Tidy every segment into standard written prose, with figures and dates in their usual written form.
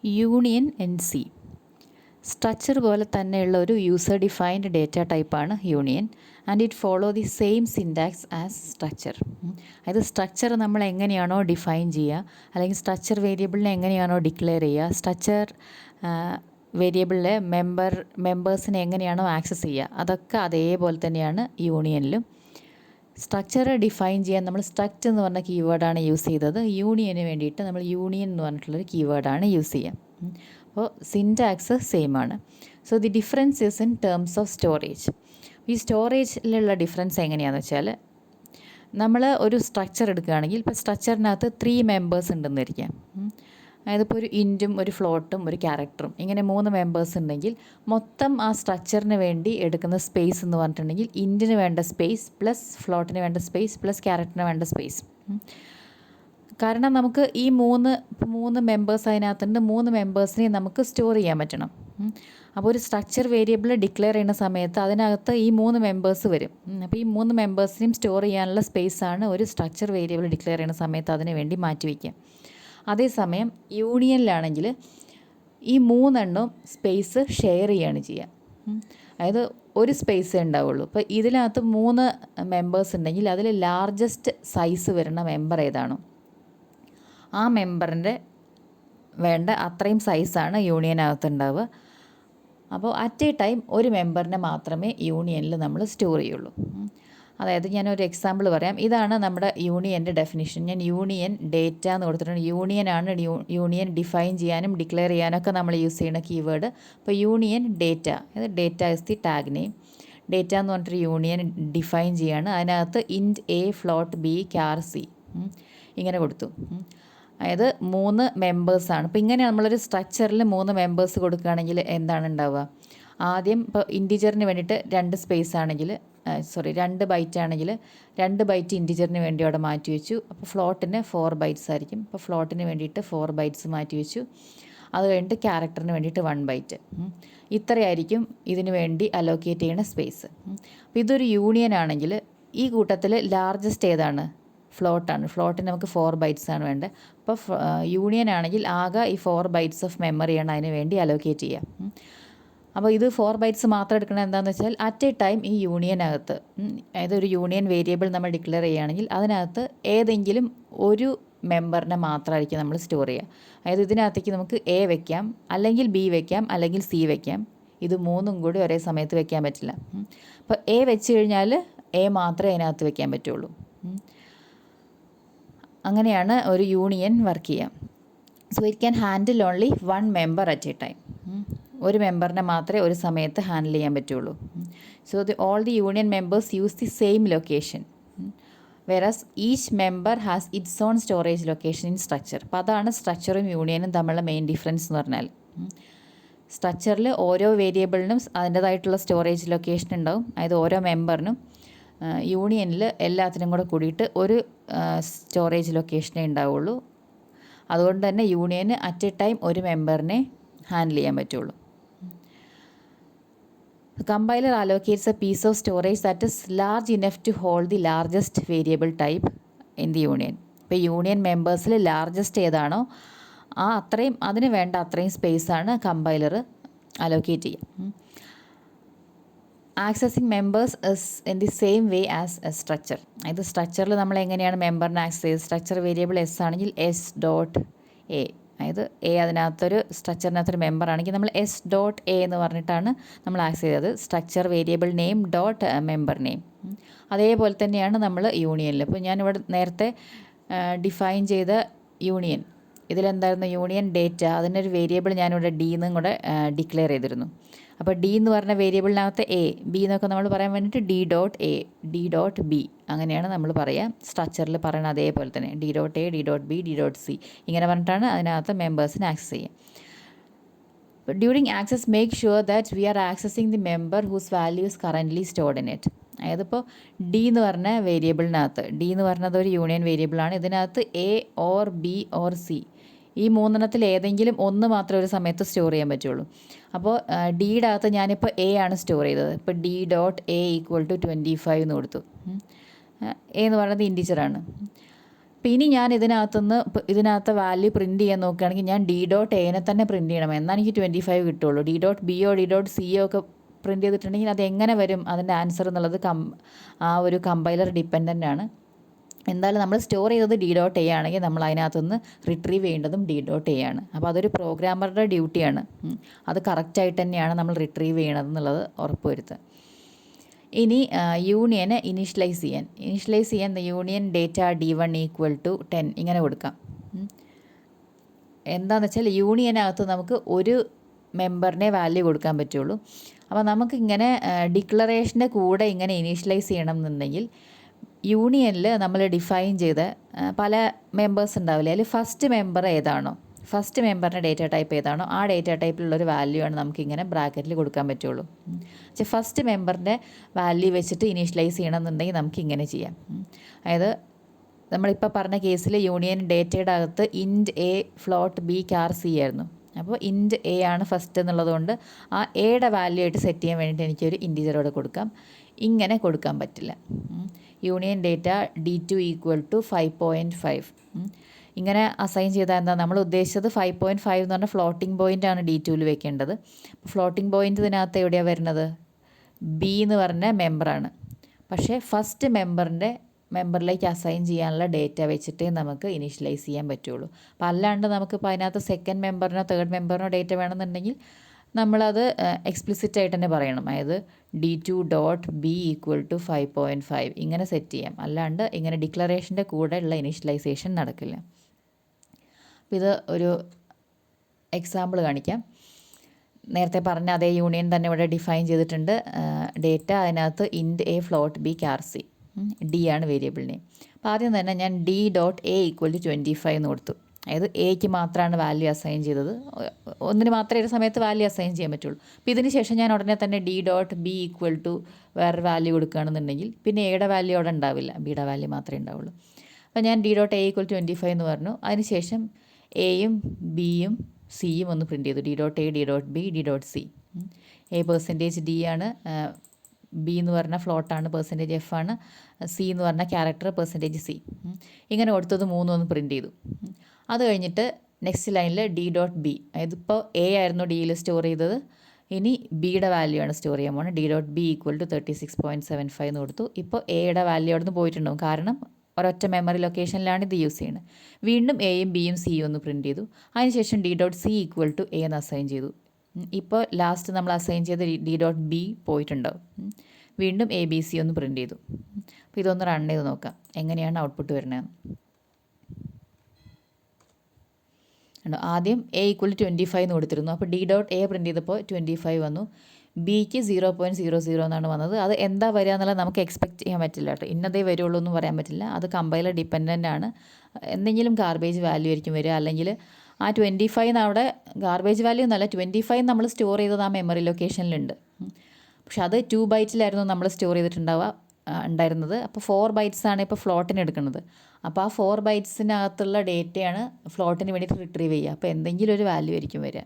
Union end C structure പോലെ തന്നെയുള്ള ഒരു യൂസർ ഡിഫൈൻഡ് ഡേറ്റ ടൈപ്പാണ് union and it follow the same syntax as structure. അതായത് structure നമ്മൾ എങ്ങനെയാണോ ഡിഫൈൻ ചെയ്യുക, അല്ലെങ്കിൽ സ്ട്രക്ചർ വേരിയബിളിനെ എങ്ങനെയാണോ ഡിക്ലെയർ ചെയ്യുക, സ്ട്രക്ചർ വേരിയബിളിലെ മെമ്പേഴ്സിനെ എങ്ങനെയാണോ ആക്സസ് ചെയ്യുക, അതൊക്കെ അതേപോലെ തന്നെയാണ് യൂണിയനിലും. സ്ട്രക്ചർ ഡിഫൈൻ ചെയ്യാൻ നമ്മൾ സ്ട്രക്റ്റ് എന്ന് പറഞ്ഞ കീവേഡാണ് യൂസ് ചെയ്തത്. യൂണിയന് വേണ്ടിയിട്ട് നമ്മൾ യൂണിയൻ എന്ന് പറഞ്ഞിട്ടുള്ളൊരു കീവേഡാണ് യൂസ് ചെയ്യുക. അപ്പോൾ സിൻടാക്സ് സെയിം ആണ്. So the difference is in terms of storage. ഈ സ്റ്റോറേജിലുള്ള ഡിഫറൻസ് എങ്ങനെയാണെന്ന് വെച്ചാൽ, നമ്മൾ ഒരു സ്ട്രക്ചർ എടുക്കുകയാണെങ്കിൽ ഇപ്പോൾ സ്ട്രക്ചറിനകത്ത് 3 മെമ്പേഴ്സ് ഉണ്ടെന്ന് ഇരിക്കാം. അതായത് ഇപ്പോൾ ഒരു ഇൻറ്റും ഒരു ഫ്ലോട്ടും ഒരു ക്യാരക്ടറും ഇങ്ങനെ 3 മെമ്പേഴ്സ് ഉണ്ടെങ്കിൽ മൊത്തം ആ സ്ട്രക്ചറിന് വേണ്ടി എടുക്കുന്ന സ്പേസ് എന്ന് പറഞ്ഞിട്ടുണ്ടെങ്കിൽ ഇൻറ്റിന് വേണ്ട സ്പേസ് പ്ലസ് ഫ്ലോട്ടിന് വേണ്ട സ്പേസ് പ്ലസ് ക്യാരക്ടറിന് വേണ്ട സ്പേസ്. കാരണം നമുക്ക് ഈ മൂന്ന് മെമ്പേഴ്സ് അതിനകത്തുണ്ട്, 3 മെമ്പേഴ്സിനെ നമുക്ക് സ്റ്റോർ ചെയ്യാൻ പറ്റണം. അപ്പോൾ ഒരു സ്ട്രക്ചർ വേരിയബിൾ ഡിക്ലെയർ ചെയ്യുന്ന സമയത്ത് അതിനകത്ത് ഈ 3 മെമ്പേഴ്സ് വരും. അപ്പോൾ ഈ 3 മെമ്പേഴ്സിനെയും സ്റ്റോർ ചെയ്യാനുള്ള സ്പേസാണ് ഒരു സ്ട്രക്ചർ വേരിയബിൾ ഡിക്ലെയർ ചെയ്യുന്ന സമയത്ത് അതിന് വേണ്ടി മാറ്റിവെക്കുക. അതേസമയം യൂണിയനിലാണെങ്കിൽ ഈ 3 സ്പേസ് ഷെയർ ചെയ്യുകയാണ് ചെയ്യുക. അതായത് ഒരു സ്പേസേ ഉണ്ടാവുള്ളൂ. ഇപ്പോൾ ഇതിനകത്ത് 3 മെമ്പേഴ്സ് ഉണ്ടെങ്കിൽ അതിൽ ലാർജസ്റ്റ് സൈസ് വരുന്ന മെമ്പർ ഏതാണോ ആ മെമ്പറിൻ്റെ വേണ്ട അത്രയും സൈസാണ് യൂണിയനകത്ത് ഉണ്ടാവുക. അപ്പോൾ അറ്റ് എ ടൈം ഒരു മെമ്പറിനെ മാത്രമേ യൂണിയനിൽ നമ്മൾ സ്റ്റോർ ചെയ്യുള്ളൂ. അതായത് ഞാനൊരു എക്സാമ്പിൾ പറയാം. ഇതാണ് നമ്മുടെ യൂണിയൻ്റെ ഡെഫിനിഷൻ. ഞാൻ യൂണിയൻ ഡേറ്റ എന്ന് കൊടുത്തിട്ടുണ്ട്. യൂണിയനാണ് യൂണിയൻ ഡിഫൈൻ ചെയ്യാനും ഡിക്ലെയർ ചെയ്യാനൊക്കെ നമ്മൾ യൂസ് ചെയ്യുന്ന കീവേഡ്. അപ്പോൾ യൂണിയൻ ഡേറ്റ, അതായത് data is the tag name. Data എന്ന് പറഞ്ഞിട്ടൊരു യൂണിയൻ ഡിഫൈൻ ചെയ്യാണ്. അതിനകത്ത് int a float b char c ഇങ്ങനെ കൊടുത്തു. അതായത് 3 മെമ്പേഴ്സാണ്. അപ്പോൾ ഇങ്ങനെ നമ്മളൊരു സ്ട്രക്ചറിൽ 3 മെമ്പേഴ്സ് കൊടുക്കുകയാണെങ്കിൽ എന്താണ് ഉണ്ടാവുക? ആദ്യം ഇപ്പോൾ ഇൻറ്റിജറിന് വേണ്ടിയിട്ട് 2 സ്പേസ് ആണെങ്കിൽ 2 ബൈറ്റ് ആണെങ്കിൽ 2 ബൈറ്റ് ഇൻറ്റിജറിന് വേണ്ടി അവിടെ മാറ്റി വെച്ചു. അപ്പോൾ ഫ്ലോട്ടിന് 4 ബൈറ്റ്സ് ആയിരിക്കും. അപ്പോൾ ഫ്ലോട്ടിന് വേണ്ടിയിട്ട് 4 ബൈറ്റ്സ് മാറ്റി വെച്ചു. അത് കഴിഞ്ഞിട്ട് ക്യാരക്ടറിന് വേണ്ടിയിട്ട് 1 ബൈറ്റ്. ഇത്രയായിരിക്കും ഇതിന് വേണ്ടി അലോക്കേറ്റ് ചെയ്യുന്ന സ്പേസ്. അപ്പോൾ ഇതൊരു യൂണിയൻ ആണെങ്കിൽ ഈ കൂട്ടത്തിൽ ലാർജസ്റ്റ് ഏതാണ്? ഫ്ലോട്ടാണ്. ഫ്ലോട്ടിന് നമുക്ക് 4 ബൈറ്റ്സ് ആണ് വേണ്ടത്. അപ്പോൾ യൂണിയൻ ആണെങ്കിൽ ആകെ ഈ 4 ബൈറ്റ്സ് ഓഫ് മെമ്മറിയാണ് അതിന് വേണ്ടി അലോക്കേറ്റ് ചെയ്യുക. അപ്പോൾ ഇത് 4 ബൈറ്റ്സ് മാത്രം എടുക്കണം. എന്താണെന്ന് വെച്ചാൽ അറ്റ് എ ടൈം ഈ യൂണിയനകത്ത്, അതായത് ഒരു യൂണിയൻ വേരിയബിൾ നമ്മൾ ഡിക്ലെയർ ചെയ്യുകയാണെങ്കിൽ അതിനകത്ത് ഏതെങ്കിലും ഒരു മെമ്പറിനെ മാത്രമായിരിക്കും നമ്മൾ സ്റ്റോർ ചെയ്യുക. അതായത് ഇതിനകത്തേക്ക് നമുക്ക് എ വെക്കാം, അല്ലെങ്കിൽ ബി വെക്കാം, അല്ലെങ്കിൽ സി വെക്കാം. ഇത് 3 കൂടി ഒരേ സമയത്ത് വെക്കാൻ പറ്റില്ല. അപ്പോൾ എ വെച്ച് കഴിഞ്ഞാൽ എ മാത്രമേ അതിനകത്ത് വെക്കാൻ പറ്റുള്ളൂ. അങ്ങനെയാണ് ഒരു യൂണിയൻ വർക്ക് ചെയ്യുക. So it can handle only 1 member at A time. ഒരു മെമ്പറിനെ മാത്രമേ ഒരു സമയത്ത് ഹാൻഡിൽ ചെയ്യാൻ പറ്റുള്ളൂ. So all the union members use the same location, വെറാസ് each member has it's on storage location in structure. അപ്പോൾ അതാണ് സ്ട്രക്ചറും യൂണിയനും തമ്മിലുള്ള മെയിൻ ഡിഫറൻസ് എന്ന് പറഞ്ഞാൽ. സ്ട്രക്ചറിൽ ഓരോ വേരിയബിളിനും അതിൻ്റേതായിട്ടുള്ള സ്റ്റോറേജ് ലൊക്കേഷൻ ഉണ്ടാവും, അതായത് ഓരോ മെമ്പറിനും. യൂണിയനിൽ എല്ലാത്തിനും കൂടെ കൂടിയിട്ട് ഒരു സ്റ്റോറേജ് ലൊക്കേഷനേ ഉണ്ടാവുള്ളൂ. അതുകൊണ്ട് തന്നെ യൂണിയന് അറ്റ് എ ടൈം ഒരു മെമ്പറിനെ ഹാൻഡിൽ ചെയ്യാൻ പറ്റുള്ളൂ. Compiler allocates a piece of storage that is large enough to hold the largest variable type in the union. ഇപ്പോൾ യൂണിയൻ മെമ്പേഴ്സിൽ ലാർജസ്റ്റ് ഏതാണോ അതിന് വേണ്ട അത്രയും സ്പേസാണ് കമ്പൈലർ അലോക്കേറ്റ് ചെയ്യുക. Accessing members is in the same way as a structure. ഇത് സ്ട്രക്ചറിൽ നമ്മൾ എങ്ങനെയാണ് മെമ്പറിനെ ആക്സസ് ചെയ്തത്? സ്ട്രക്ചർ വേരിയബിൾ എസ് ആണെങ്കിൽ എസ് ഡോട്ട് എ, അതായത് എ അതിനകത്തൊരു സ്ട്രക്ചറിനകത്തൊരു മെമ്പർ ആണെങ്കിൽ നമ്മൾ എസ് ഡോട്ട് എ എന്ന് പറഞ്ഞിട്ടാണ് നമ്മൾ ആക്സസ് ചെയ്തത്. Structure variable name dot member name. അതേപോലെ തന്നെയാണ് നമ്മൾ യൂണിയനിൽ. ഇപ്പോൾ ഞാനിവിടെ നേരത്തെ ഡിഫൈൻ ചെയ്ത യൂണിയൻ, ഇതിലെന്തായിരുന്നു? Union data. അതിനൊരു വേരിയബിൾ ഞാനിവിടെ ഡി എന്നും കൂടെ ഡിക്ലെയർ ചെയ്തിരുന്നു. അപ്പോൾ ഡി എന്ന് പറഞ്ഞ വേരിയബിളിനകത്ത് എ ബി എന്നൊക്കെ നമ്മൾ പറയാൻ വേണ്ടിയിട്ട് D dot A D dot B അങ്ങനെയാണ് നമ്മൾ പറയുക. സ്ട്രക്ചറിൽ പറയുന്നത് അതേപോലെ തന്നെ D dot A D dot B D dot C ഇങ്ങനെ പറഞ്ഞിട്ടാണ് അതിനകത്ത് മെമ്പേഴ്സിന് ആക്സസ് ചെയ്യുക. During access make sure that we are accessing the member whose value is currently stored in it. അതായത് ഇപ്പോൾ ഡി എന്ന് പറഞ്ഞ വേരിയബിളിനകത്ത്, ഡി എന്ന് പറഞ്ഞത് ഒരു യൂണിയൻ വേരിയബിളാണ്. ഇതിനകത്ത് A or B or C ഈ 3 ഏതെങ്കിലും ഒന്ന് മാത്രമേ ഒരു സമയത്ത് സ്റ്റോർ ചെയ്യാൻ പറ്റുള്ളൂ. അപ്പോൾ ഡിയുടെ അകത്ത് ഞാനിപ്പോൾ എ ആണ് സ്റ്റോർ ചെയ്തത്. ഇപ്പോൾ D dot A equal to 25 എന്ന് കൊടുത്തു. എ എന്ന് പറയുന്നത് ഇൻറ്റിജറാണ്. അപ്പോൾ ഇനി ഞാൻ ഇതിനകത്തെ വാല്യൂ പ്രിൻറ്റ് ചെയ്യാൻ നോക്കുകയാണെങ്കിൽ ഞാൻ D.Aനെ തന്നെ പ്രിൻറ്റ് ചെയ്യണം, എന്നാൽ എനിക്ക് 25 കിട്ടുള്ളൂ. D.Bയോ D.Cയോ ഒക്കെ പ്രിൻറ്റ് ചെയ്തിട്ടുണ്ടെങ്കിൽ അത് എങ്ങനെ വരും അതിൻ്റെ ആൻസർ എന്നുള്ളത് ആ ഒരു കമ്പൈലർ ഡിപ്പെൻഡൻ്റ് ആണ്. എന്തായാലും നമ്മൾ സ്റ്റോർ ചെയ്തത് D.A ആണെങ്കിൽ നമ്മൾ അതിനകത്തുനിന്ന് റിട്രീവ് ചെയ്യേണ്ടതും D.A ആണ്. അപ്പോൾ അതൊരു പ്രോഗ്രാമറുടെ ഡ്യൂട്ടിയാണ്. അത് കറക്റ്റായിട്ട് തന്നെയാണ് നമ്മൾ റിട്രീവ് ചെയ്യണത് എന്നുള്ളത് ഉറപ്പുവരുത്തുക. ഇനി യൂണിയനെ ഇനീഷ്യലൈസ് ചെയ്യാൻ യൂണിയൻ ഡേറ്റ D1 = 10 ഇങ്ങനെ കൊടുക്കാം. എന്താണെന്ന് വെച്ചാൽ യൂണിയനകത്ത് നമുക്ക് ഒരു മെമ്പറിനെ വാല്യൂ കൊടുക്കാൻ പറ്റുള്ളൂ. അപ്പോൾ നമുക്കിങ്ങനെ ഡിക്ലറേഷൻ്റെ കൂടെ ഇങ്ങനെ ഇനീഷ്യലൈസ് ചെയ്യണം എന്നുണ്ടെങ്കിൽ യൂണിയനിൽ നമ്മൾ ഡിഫൈൻ ചെയ്ത പല മെമ്പേഴ്സ് ഉണ്ടാവില്ലേ, അതിൽ ഫസ്റ്റ് മെമ്പറിൻ്റെ ഡേറ്റ ടൈപ്പ് ഏതാണോ ആ ഡേറ്റ ടൈപ്പിലുള്ളൊരു വാല്യൂ ആണ് നമുക്കിങ്ങനെ ബ്രാക്കറ്റിൽ കൊടുക്കാൻ പറ്റുള്ളൂ. പക്ഷേ ഫസ്റ്റ് മെമ്പറിൻ്റെ വാല്യൂ വെച്ചിട്ട് ഇനീഷ്യലൈസ് ചെയ്യണമെന്നുണ്ടെങ്കിൽ നമുക്കിങ്ങനെ ചെയ്യാം. അതായത് നമ്മളിപ്പോൾ പറഞ്ഞ കേസിൽ യൂണിയൻ ഡേറ്റയുടെ അകത്ത് int A float B char C ആയിരുന്നു. അപ്പോൾ int A ആണ് ഫസ്റ്റ് എന്നുള്ളതുകൊണ്ട് ആ എയുടെ വാല്യൂ ആയിട്ട് സെറ്റ് ചെയ്യാൻ വേണ്ടിയിട്ട് എനിക്കൊരു ഇൻറ്റിജറോട് കൊടുക്കാം. ഇങ്ങനെ കൊടുക്കാൻ പറ്റില്ല. യൂണിയൻ ഡേറ്റ D2 = 5.5 ഇങ്ങനെ അസൈൻ ചെയ്താൽ എന്താ നമ്മൾ ഉദ്ദേശിച്ചത് 5.5 എന്ന് പറഞ്ഞാൽ ഫ്ലോട്ടിംഗ് പോയിൻ്റ് ആണ് D2ൽ വെക്കേണ്ടത്. ഫ്ലോട്ടിംഗ് പോയിൻ്റ് ഇതിനകത്ത് എവിടെയാണ് വരുന്നത്? B എന്ന് പറഞ്ഞ മെമ്പറാണ്. പക്ഷേ ഫസ്റ്റ് മെമ്പറിലേക്ക് അസൈൻ ചെയ്യാനുള്ള ഡേറ്റ വെച്ചിട്ടേ നമുക്ക് ഇനീഷ്യലൈസ് ചെയ്യാൻ പറ്റുള്ളൂ. അപ്പോൾ അല്ലാണ്ട് നമുക്കിപ്പോൾ അതിനകത്ത് സെക്കൻഡ് മെമ്പറിനോ തേർഡ് മെമ്പറിനോ ഡേറ്റ വേണമെന്നുണ്ടെങ്കിൽ നമ്മളത് എക്സ്പ്ലിസിറ്റ് ആയിട്ട് തന്നെ പറയണം. അതായത് D2.B = 5.5 ഇങ്ങനെ സെറ്റ് ചെയ്യാം. അല്ലാണ്ട് ഇങ്ങനെ ഡിക്ലറേഷൻ്റെ കൂടെ ഉള്ള ഇനീഷ്യലൈസേഷൻ നടക്കില്ല. അപ്പോൾ ഇത് ഒരു എക്സാമ്പിൾ കാണിക്കാം. നേരത്തെ പറഞ്ഞ അതേ യൂണിയൻ തന്നെ ഇവിടെ ഡിഫൈൻ ചെയ്തിട്ടുണ്ട്. ഡേറ്റ അതിനകത്ത് int A float B char C D ആണ് വേരിയബിൾ നെയിം. അപ്പോൾ ആദ്യം തന്നെ ഞാൻ D.A = 25 എന്ന് കൊടുത്തു. അതായത് എക്ക് മാത്രമാണ് വാല്യൂ അസൈൻ ചെയ്തത്. ഒന്നിന് മാത്രമേ ഒരു സമയത്ത് വാല്യൂ അസൈൻ ചെയ്യാൻ പറ്റുള്ളൂ. അപ്പോൾ ഇതിന് ശേഷം ഞാൻ ഉടനെ തന്നെ D.B = വേറൊരു വാല്യൂ കൊടുക്കുകയാണെന്നുണ്ടെങ്കിൽ പിന്നെ എയുടെ വാല്യൂ അവിടെ ഉണ്ടാവില്ല, ബിയുടെ വാല്യൂ മാത്രമേ ഉണ്ടാവുള്ളൂ. അപ്പോൾ ഞാൻ D.A = 25 എന്ന് പറഞ്ഞു. അതിനുശേഷം എയും ബിയും സിയും ഒന്ന് പ്രിൻറ്റ് ചെയ്തു. D.A, D.B, D.C. A%D ആണ്, ബി എന്ന് പറഞ്ഞ ഫ്ലോട്ടാണ്, %F ആണ്, സി എന്ന് പറഞ്ഞ ക്യാരക്ടർ %C. ഇങ്ങനെ കൊടുത്തത് മൂന്നൊന്ന് പ്രിൻറ്റ് ചെയ്തു. അത് കഴിഞ്ഞിട്ട് നെക്സ്റ്റ് ലൈനിൽ D.B, അതായത് ഇപ്പോൾ എ ആയിരുന്നു ഡിയിൽ സ്റ്റോർ ചെയ്തത്, ഇനി ബിയുടെ വാല്യൂ ആണ് സ്റ്റോർ ചെയ്യാൻ പോകുന്നത്. D.B = 36.75 എന്ന് കൊടുത്തു. ഇപ്പോൾ എയുടെ വാല്യൂ അവിടെ നിന്ന് പോയിട്ടുണ്ടാവും, കാരണം ഒരൊറ്റ മെമ്മറി ലൊക്കേഷനിലാണ് ഇത് യൂസ് ചെയ്യുന്നത്. വീണ്ടും എയും ബിയും സിയും ഒന്ന് പ്രിൻറ്റ് ചെയ്തു. അതിനുശേഷം D.C = A എന്ന് അസൈൻ ചെയ്തു. ഇപ്പോൾ ലാസ്റ്റ് നമ്മൾ അസൈൻ ചെയ്ത D.B പോയിട്ടുണ്ടാവും. വീണ്ടും ABC ഒന്ന് പ്രിൻറ്റ് ചെയ്തു. അപ്പോൾ ഇതൊന്ന് റൺ ചെയ്ത് നോക്കാം എങ്ങനെയാണ് ഔട്ട്പുട്ട് വരുന്നതെന്ന്. ആദ്യം A = 25 എന്ന് കൊടുത്തിരുന്നു. അപ്പോൾ D.A പ്രിൻറ്റ് ചെയ്തപ്പോൾ 25 വന്നു. ബിക്ക് 0.00 എന്നാണ് വന്നത്. അത് എന്താ വരിക എന്നുള്ളത് നമുക്ക് എക്സ്പെക്റ്റ് ചെയ്യാൻ പറ്റില്ല കേട്ടോ. ഇന്നതേ വരുള്ളൂ എന്ന് പറയാൻ പറ്റില്ല. അത് കമ്പൈലർ ഡിപ്പെൻഡൻ്റ് ആണ്. എന്തെങ്കിലും ഗാർബേജ് വാല്യൂ ആയിരിക്കും വരിക. അല്ലെങ്കിൽ ആ 25 അവിടെ ഗാർബേജ് വാല്യൂ എന്നല്ല, 25 നമ്മൾ സ്റ്റോർ ചെയ്തത് ആ മെമ്മറി ലൊക്കേഷനിലുണ്ട്. പക്ഷെ അത് 2 ബൈറ്റ്സിലായിരുന്നു നമ്മൾ സ്റ്റോർ ഉണ്ടായിരുന്നത്. അപ്പോൾ 4 ബൈറ്റ്സ് ആണ് ഇപ്പോൾ ഫ്ലോട്ടിന് എടുക്കുന്നത്. അപ്പോൾ ആ 4 ബൈറ്റ്സിനകത്തുള്ള ഡേറ്റയാണ് ഫ്ലോട്ടിന് വേണ്ടിയിട്ട് റിട്രീവ് ചെയ്യുക. അപ്പോൾ എന്തെങ്കിലും ഒരു വാല്യൂ ആയിരിക്കും വരിക.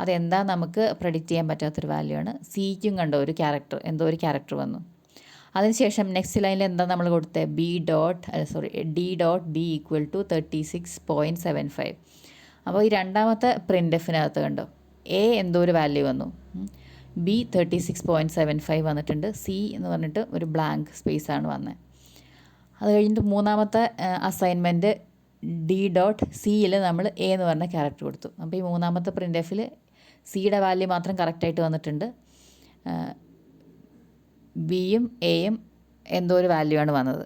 അതെന്താ നമുക്ക് പ്രെഡിക്റ്റ് ചെയ്യാൻ പറ്റാത്തൊരു വാല്യൂ ആണ്. സിക്കും കണ്ടോ ഒരു ക്യാരക്ടർ വന്നു. അതിനുശേഷം നെക്സ്റ്റ് ലൈനിൽ എന്താ നമ്മൾ കൊടുത്തത്? D.B = 36.75. അപ്പോൾ ഈ രണ്ടാമത്തെ പ്രിൻ്റ്-എഫിനകത്ത് കണ്ടോ എ എന്തോ ഒരു വാല്യൂ വന്നു, ബി 36.75 വന്നിട്ടുണ്ട്, സി എന്ന് പറഞ്ഞിട്ട് ഒരു ബ്ലാങ്ക് സ്പേസ് ആണ് വന്നത്. അത് കഴിഞ്ഞിട്ട് മൂന്നാമത്തെ അസൈൻമെൻറ്റ് D.Cയിൽ നമ്മൾ എ എന്ന് പറഞ്ഞ ക്യാരക്ടർ കൊടുത്തു. അപ്പോൾ ഈ മൂന്നാമത്തെ പ്രിൻ്റ്-എഫിൽ സിയുടെ വാല്യൂ മാത്രം കറക്റ്റായിട്ട് വന്നിട്ടുണ്ട്, ബിയും എയും എന്തോ ഒരു വാല്യൂ ആണ് വന്നത്.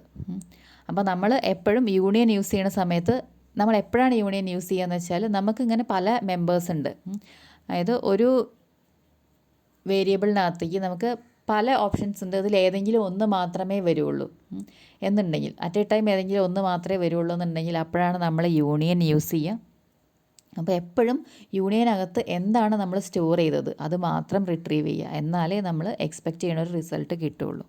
അപ്പോൾ നമ്മൾ എപ്പോഴും യൂണിയൻ യൂസ് ചെയ്യുന്ന സമയത്ത് നമ്മൾ എപ്പോഴാണ് യൂണിയൻ യൂസ് ചെയ്യുക എന്ന് വെച്ചാൽ നമുക്കിങ്ങനെ പല മെമ്പേഴ്സ് ഉണ്ട്. അതായത് ഒരു വേരിയബിളിനകത്തേക്ക് നമുക്ക് പല ഓപ്ഷൻസ് ഉണ്ട്. അതിൽ ഏതെങ്കിലും ഒന്ന് മാത്രമേ വരുള്ളൂ എന്നുണ്ടെങ്കിൽ, അറ്റ് എ ടൈം ഏതെങ്കിലും ഒന്ന് മാത്രമേ വരുള്ളൂ എന്നുണ്ടെങ്കിൽ അപ്പോഴാണ് നമ്മൾ യൂണിയൻ യൂസ് ചെയ്യുക. അപ്പോൾ എപ്പോഴും യൂണിയനകത്ത് എന്താണ് നമ്മൾ സ്റ്റോർ ചെയ്തത് അത് മാത്രം റിട്രീവ് ചെയ്യുക, എന്നാലേ നമ്മൾ എക്സ്പെക്റ്റ് ചെയ്യുന്ന ഒരു റിസൾട്ട് കിട്ടുള്ളൂ.